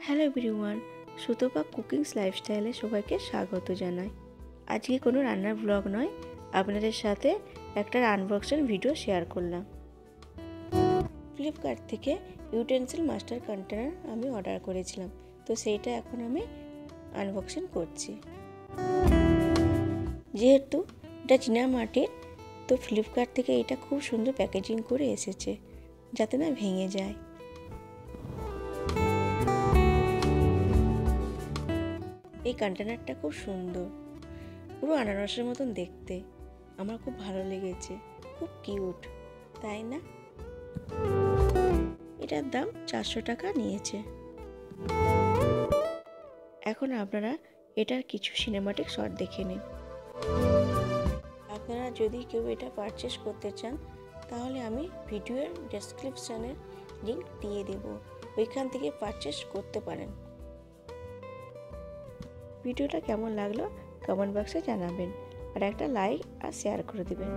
Hello everyone, Sutapa cookings লাইফস্টাইলে সবাইকে স্বাগত জানাই। আজকে কোনো রান্নার ব্লগ নয়, আপনাদের সাথে একটা আনবক্সিং ভিডিও শেয়ার করলাম। ফ্লিপকার্ট থেকে ইউটেন্সিল মাস্টার কন্টেনার আমি অর্ডার করেছিলাম, তো সেইটা এখন আমি আনবক্সিং করছি। যেহেতু এটা চীনা মাটির, তো ফ্লিপকার্ট থেকে এটা খুব সুন্দর প্যাকেজিং করে এসেছে যাতে না ভেঙে যায়। এই কন্টেনারটা খুব সুন্দর, পুরো আনারসের মতন দেখতে। আমার খুব ভালো লেগেছে, খুব কিউট, তাই না? এটার দাম 400 টাকা নিয়েছে। এখন আপনারা এটার কিছু সিনেমাটিক শট দেখে নিন। আপনারা যদি কেউ এটা পারচেস করতে চান তাহলে আমি ভিডিওর ডেসক্রিপশানের লিঙ্ক দিয়ে দেব, ওইখান থেকে পারচেস করতে পারেন। ভিডিওটা কেমন লাগলো কমেন্ট বক্সে জানাবেন, আর একটা লাইক আর শেয়ার করে দেবেন।